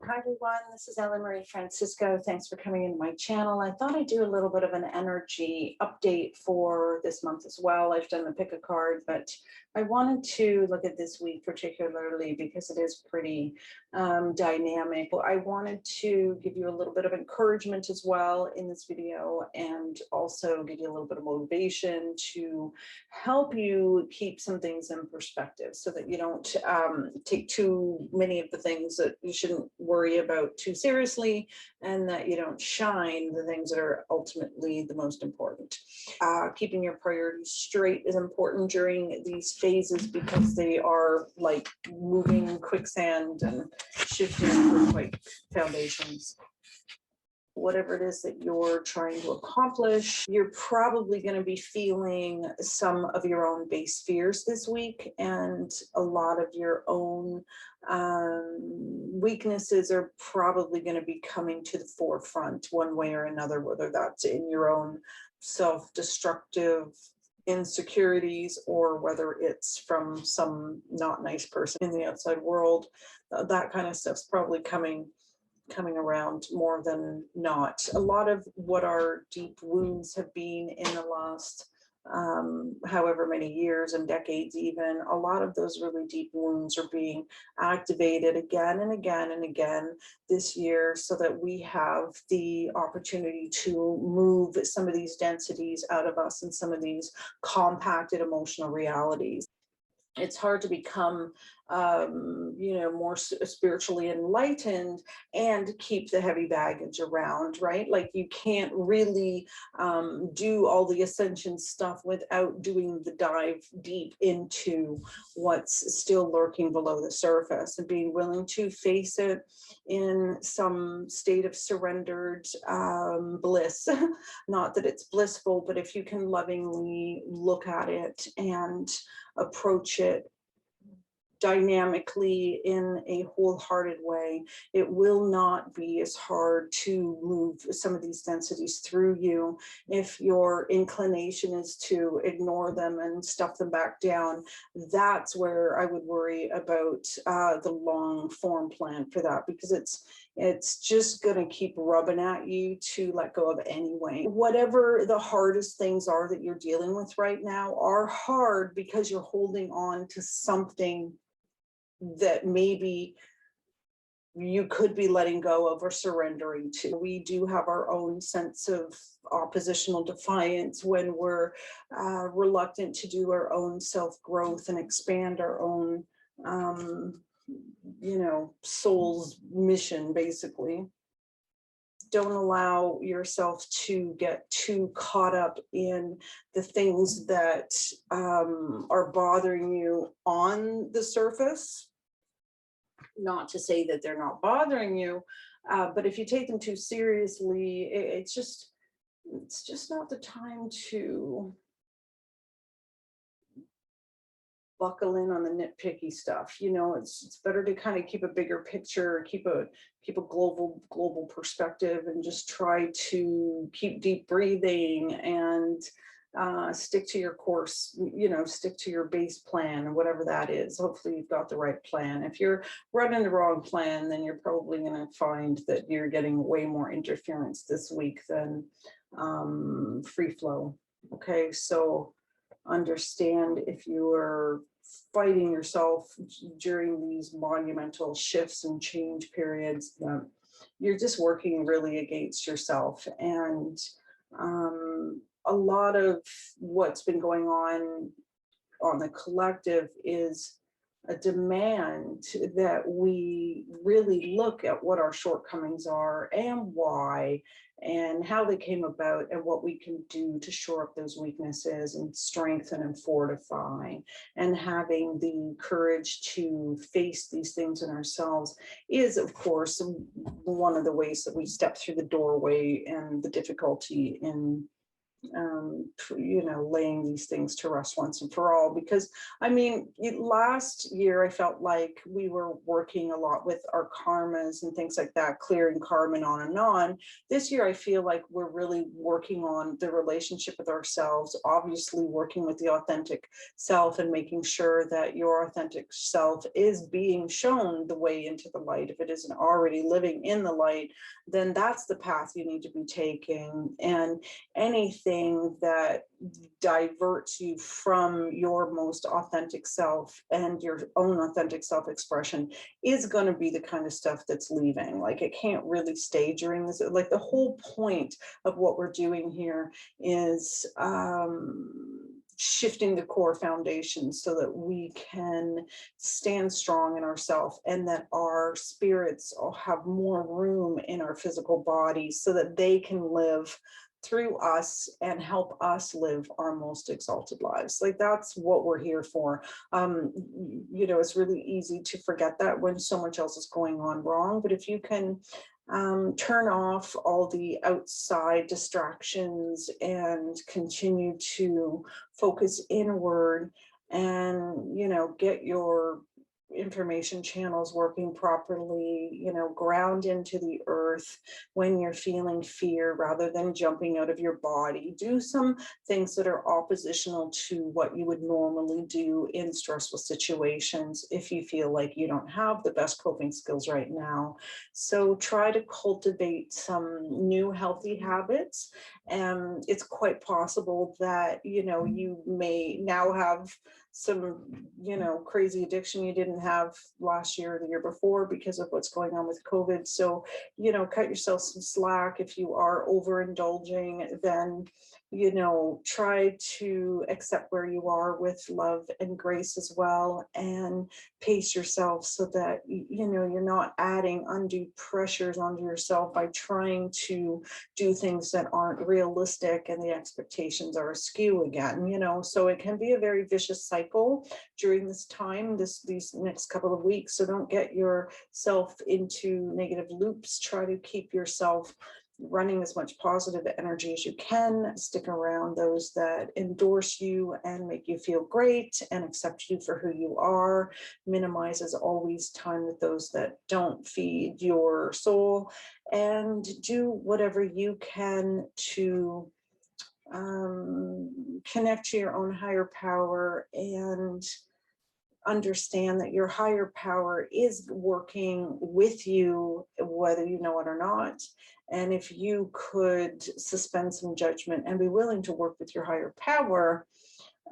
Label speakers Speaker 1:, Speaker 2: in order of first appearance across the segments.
Speaker 1: Hi everyone, this is Ellen Marie Francisco. Thanks for coming into my channel. I thought I'd do a little bit of an energy update for this month as well. I've done the pick a card, but I wanted to look at this week particularly because it is pretty dynamic. I wanted to give you a little bit of encouragement as well in this video and also give you a little bit of motivation to help you keep some things in perspective so that you don't take too many of the things that you shouldn't worry about too seriously, and that you don't shine the things that are ultimately the most important. Keeping your priorities straight is important during these phases because they are like moving quicksand and shifting earthquake foundations. Whatever it is that you're trying to accomplish, you're probably going to be feeling some of your own base fears this week, and a lot of your own weaknesses are probably going to be coming to the forefront one way or another, whether that's in your own self-destructive insecurities or whether it's from some not nice person in the outside world. That kind of stuff's probably coming around more than not. A lot of what our deep wounds have been in the last however many years and decades even, a lot of those really deep wounds are being activated again and again and again this year, so that we have the opportunity to move some of these densities out of us and some of these compacted emotional realities. It's hard to become more spiritually enlightened and keep the heavy baggage around, right? Like you can't really do all the ascension stuff without doing the dive deep into what's still lurking below the surface, and being willing to face it in some state of surrendered bliss. Not that it's blissful, but if you can lovingly look at it and approach it dynamically in a wholehearted way, it will not be as hard to move some of these densities through you. If your inclination is to ignore them and stuff them back down, that's where I would worry about the long form plan for that, because it's just going to keep rubbing at you to let go of anyway. Whatever the hardest things are that you're dealing with right now are hard because you're holding on to something that maybe you could be letting go of or surrendering to. We do have our own sense of oppositional defiance when we're reluctant to do our own self-growth and expand our own soul's mission, basically. Don't allow yourself to get too caught up in the things that are bothering you on the surface. Not to say that they're not bothering you, but if you take them too seriously, it's just not the time to buckle in on the nitpicky stuff. It's better to kind of keep a bigger picture, keep a global perspective, and just try to keep deep breathing and stick to your course, stick to your base plan, whatever that is. Hopefully you've got the right plan. If you're running the wrong plan, then you're probably going to find that you're getting way more interference this week than free flow. Okay, so understand, if you are fighting yourself during these monumental shifts and change periods, that you're just working really against yourself. And a lot of what's been going on the collective is a demand that we really look at what our shortcomings are and why, and how they came about, and what we can do to shore up those weaknesses and strengthen and fortify. And having the courage to face these things in ourselves is, of course, one of the ways that we step through the doorway and the difficulty in laying these things to rest once and for all. Because I mean, last year I felt like we were working a lot with our karmas and things like that, clearing karma and on and on. This year I feel like we're really working on the relationship with ourselves, obviously working with the authentic self and making sure that your authentic self is being shown the way into the light. If it isn't already living in the light, then that's the path you need to be taking. And anything that diverts you from your most authentic self and your own authentic self-expression is going to be the kind of stuff that's leaving. Like, it can't really stay during this. Like, the whole point of what we're doing here is shifting the core foundation so that we can stand strong in ourselves, and that our spirits will have more room in our physical bodies so that they can live through us and help us live our most exalted lives. Like, that's what we're here for. It's really easy to forget that when so much else is going on wrong. But if you can turn off all the outside distractions and continue to focus inward and, get your information channels working properly, ground into the earth when you're feeling fear rather than jumping out of your body. Do some things that are oppositional to what you would normally do in stressful situations if you feel like you don't have the best coping skills right now. So try to cultivate some new healthy habits. And it's quite possible that, you may now have some, crazy addiction you didn't have last year or the year before because of what's going on with COVID. So, cut yourself some slack. If you are overindulging, then, try to accept where you are with love and grace as well, and pace yourself so that, you're not adding undue pressures onto yourself by trying to do things that aren't realistic and the expectations are askew again, so it can be a very vicious cycle during this time, these next couple of weeks. So don't get yourself into negative loops. Try to keep yourself running as much positive energy as you can. Stick around those that endorse you and make you feel great and accept you for who you are. Minimize, as always, time with those that don't feed your soul, and do whatever you can to connect to your own higher power and understand that your higher power is working with you, whether you know it or not. And if you could suspend some judgment and be willing to work with your higher power,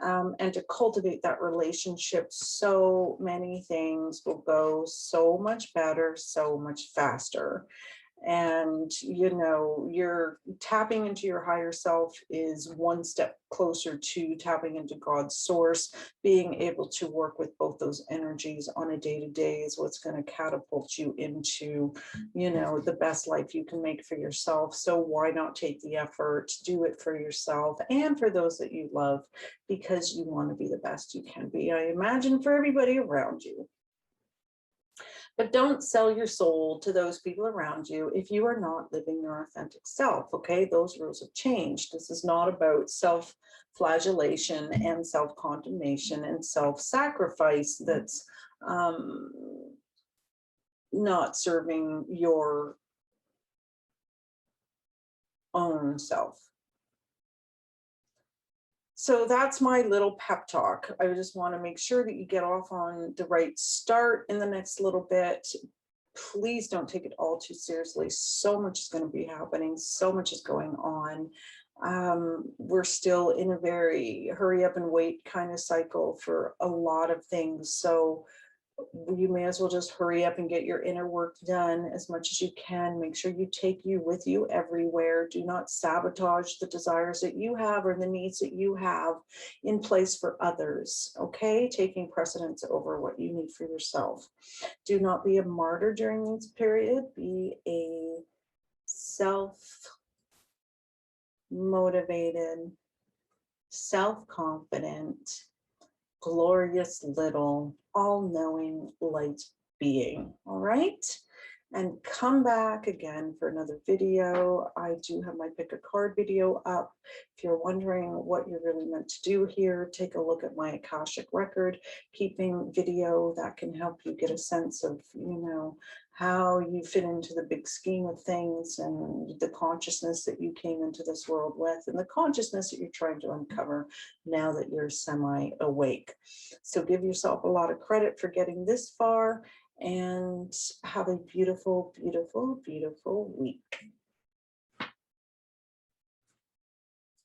Speaker 1: and to cultivate that relationship, so many things will go so much better, so much faster. And you're tapping into your higher self is one step closer to tapping into God's source. Being able to work with both those energies on a day-to-day is what's going to catapult you into the best life you can make for yourself. So why not take the effort, do it for yourself and for those that you love, because you want to be the best you can be, I imagine, for everybody around you. But don't sell your soul to those people around you if you are not living your authentic self, okay? Those rules have changed. This is not about self-flagellation and self-condemnation and self-sacrifice that's not serving your own self. So that's my little pep talk. I just want to make sure that you get off on the right start in the next little bit. Please don't take it all too seriously. So much is going to be happening. So much is going on. We're still in a very hurry up and wait kind of cycle for a lot of things. So you may as well just hurry up and get your inner work done as much as you can. Make sure you take you with you everywhere. Do not sabotage the desires that you have or the needs that you have in place for others, okay? Taking precedence over what you need for yourself. Do not be a martyr during this period. Be a self-motivated, self-confident, glorious little all-knowing light being. All right, and come back again for another video. I do have my pick a card video up. If you're wondering what you're really meant to do here, take a look at my Akashic record keeping video. That can help you get a sense of, how you fit into the big scheme of things, and the consciousness that you came into this world with, and the consciousness that you're trying to uncover now that you're semi-awake. So give yourself a lot of credit for getting this far, and have a beautiful, beautiful, beautiful week.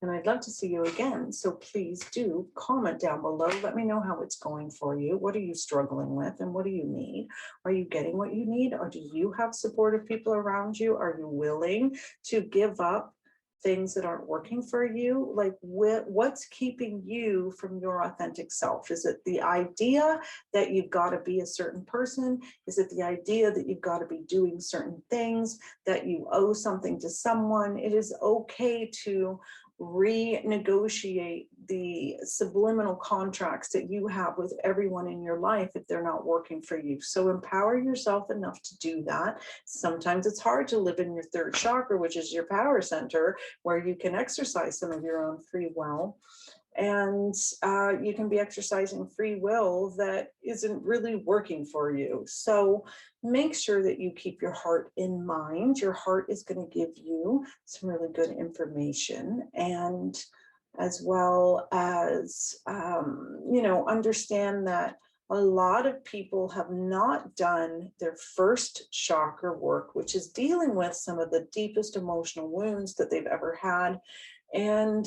Speaker 1: And I'd love to see you again. So please do comment down below. Let me know how it's going for you. What are you struggling with, and what do you need? Are you getting what you need? Or do you have supportive people around you? Are you willing to give up things that aren't working for you? Like, what's keeping you from your authentic self? Is it the idea that you've got to be a certain person? Is it the idea that you've got to be doing certain things, that you owe something to someone? It is okay to renegotiate the subliminal contracts that you have with everyone in your life if they're not working for you. So empower yourself enough to do that. Sometimes it's hard to live in your third chakra, which is your power center, where you can exercise some of your own free will. And you can be exercising free will that isn't really working for you. So make sure that you keep your heart in mind. Your heart is going to give you some really good information, and as well as, understand that a lot of people have not done their first chakra work, which is dealing with some of the deepest emotional wounds that they've ever had. And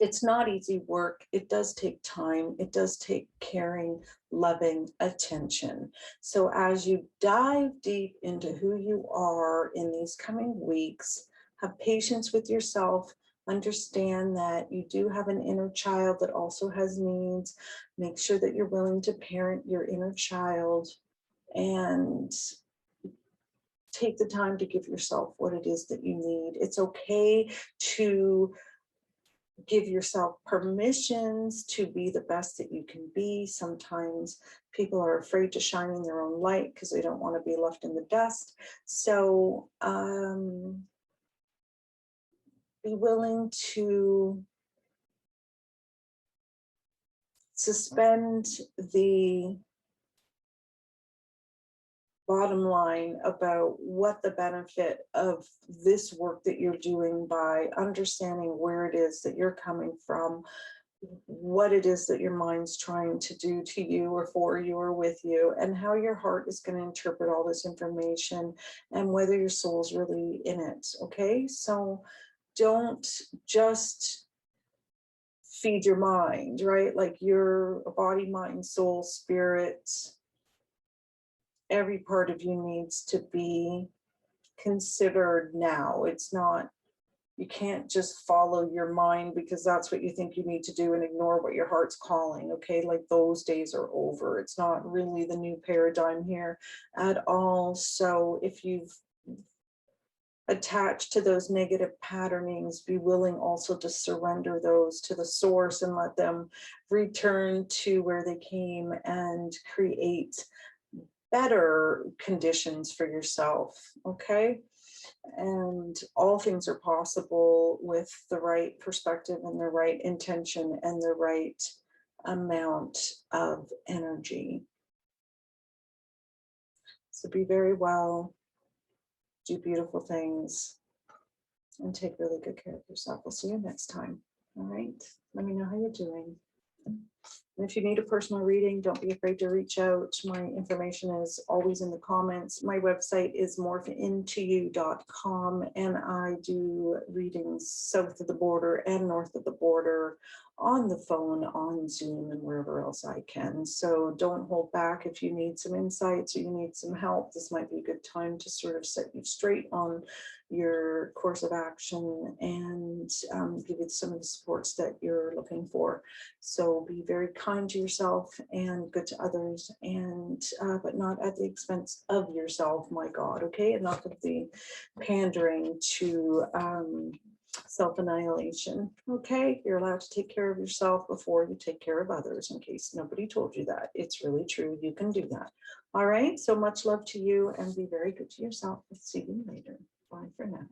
Speaker 1: it's not easy work. It does take time. It does take caring, loving attention. So as you dive deep into who you are in these coming weeks, have patience with yourself. Understand that you do have an inner child that also has needs. Make sure that you're willing to parent your inner child, and take the time to give yourself what it is that you need. It's okay to give yourself permissions to be the best that you can be. Sometimes people are afraid to shine in their own light because they don't want to be left in the dust. So be willing to suspend the bottom line about what the benefit of this work that you're doing, by understanding where it is that you're coming from, what it is that your mind's trying to do to you or for you or with you, and how your heart is going to interpret all this information, and whether your soul's really in it. Okay, so don't just feed your mind, right? Like, you're a body, mind, soul, spirit. Every part of you needs to be considered now. It's not, you can't just follow your mind because that's what you think you need to do and ignore what your heart's calling. Okay, like, those days are over. It's not really the new paradigm here at all. So if you've attached to those negative patternings, be willing also to surrender those to the source and let them return to where they came and create better conditions for yourself. Okay, and all things are possible with the right perspective and the right intention and the right amount of energy. So be very well, do beautiful things, and take really good care of yourself. We'll see you next time. All right, let me know how you're doing. And if you need a personal reading, don't be afraid to reach out. My information is always in the comments. My website is morphintoyou.com, and I do readings south of the border and north of the border, on the phone, on Zoom, and wherever else I can. So don't hold back. If you need some insights or you need some help, this might be a good time to sort of set you straight on your course of action, and give you some of the supports that you're looking for. So be very kind to yourself and good to others, and but not at the expense of yourself, my God. Okay, enough of the pandering to self-annihilation. Okay, you're allowed to take care of yourself before you take care of others, in case nobody told you that. It's really true. You can do that. All right, so much love to you and be very good to yourself. We'll see you later. Bye for now.